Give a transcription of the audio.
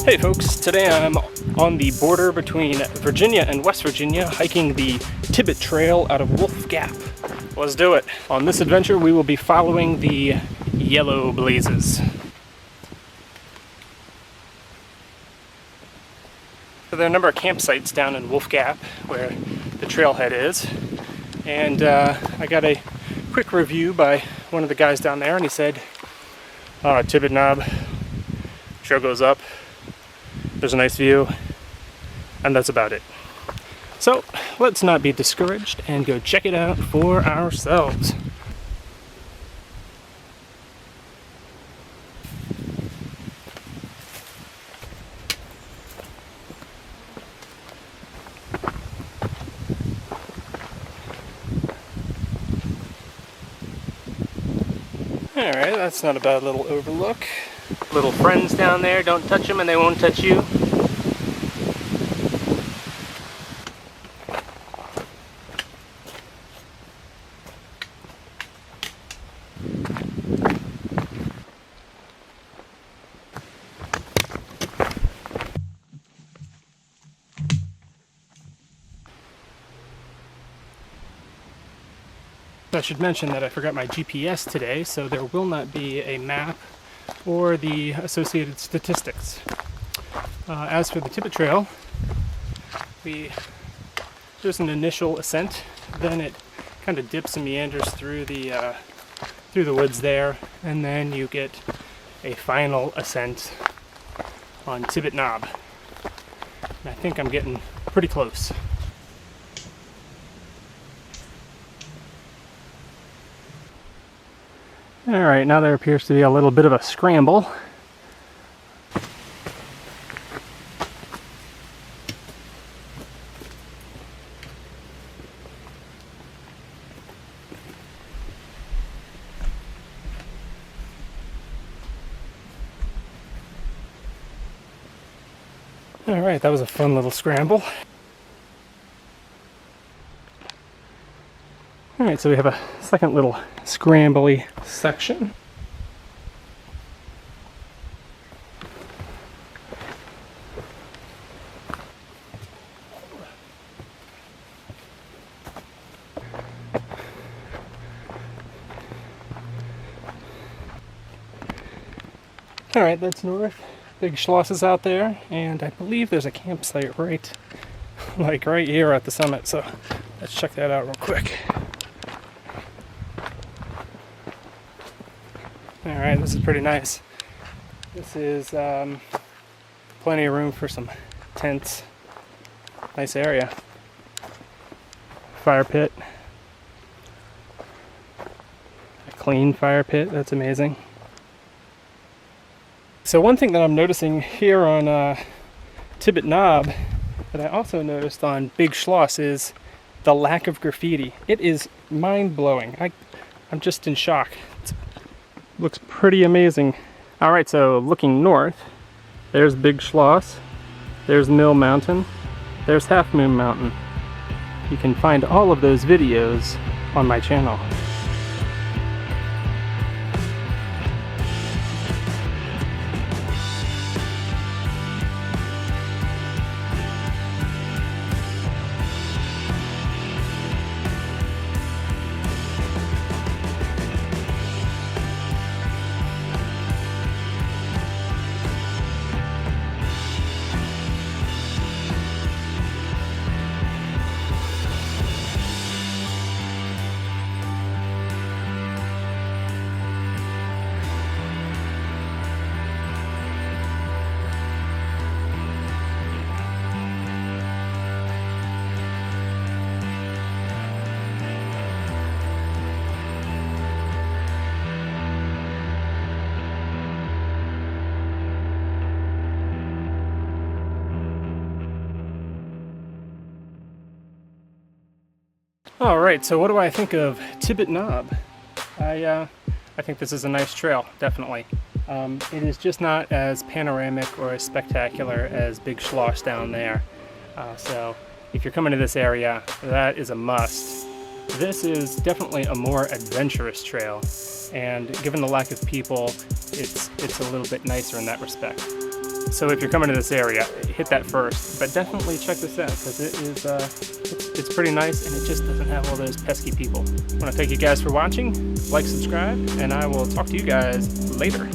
Hey folks, today I'm on the border between Virginia and West Virginia hiking the Tibbet Trail out of Wolf Gap. Let's do it. On this adventure we will be following the yellow blazes. So there are a number of campsites down in Wolf Gap where the trailhead is, and I got a quick review by one of the guys down there, and he said, Tibbet Knob Trail goes up, there's a nice view, and that's about it. So let's not be discouraged and go check it out for ourselves. Alright, that's not a bad little overlook. Little friends down there, don't touch them and they won't touch you. I should mention that I forgot my GPS today, so there will not be a map or the associated statistics. As for the Tibbet Trail, there's an initial ascent, then it kind of dips and meanders through the woods there, and then you get a final ascent on Tibbet Knob. And I think I'm getting pretty close. Alright, now there appears to be a little bit of a scramble. Alright, that was a fun little scramble. Alright, so we have a second little scrambly section. Alright, that's north. Big Schloss is out there, and I believe there's a campsite right here at the summit, so let's check that out real quick. Alright, this is pretty nice. This is plenty of room for some tents. Nice area. Fire pit. A clean fire pit, that's amazing. So one thing that I'm noticing here on Tibbet Knob that I also noticed on Big Schloss is the lack of graffiti. It is mind-blowing. I'm just in shock. Looks pretty amazing. Alright, so looking north, there's Big Schloss, there's Mill Mountain, there's Half Moon Mountain. You can find all of those videos on my channel. Alright, so what do I think of Tibbet Knob? I think this is a nice trail, definitely. It is just not as panoramic or as spectacular as Big Schloss down there. So if you're coming to this area, that is a must. This is definitely a more adventurous trail, and given the lack of people, it's a little bit nicer in that respect. So if you're coming to this area, hit that first. But definitely check this out, because it is it's pretty nice, and it just doesn't have all those pesky people. I want to thank you guys for watching. Like, subscribe, and I will talk to you guys later.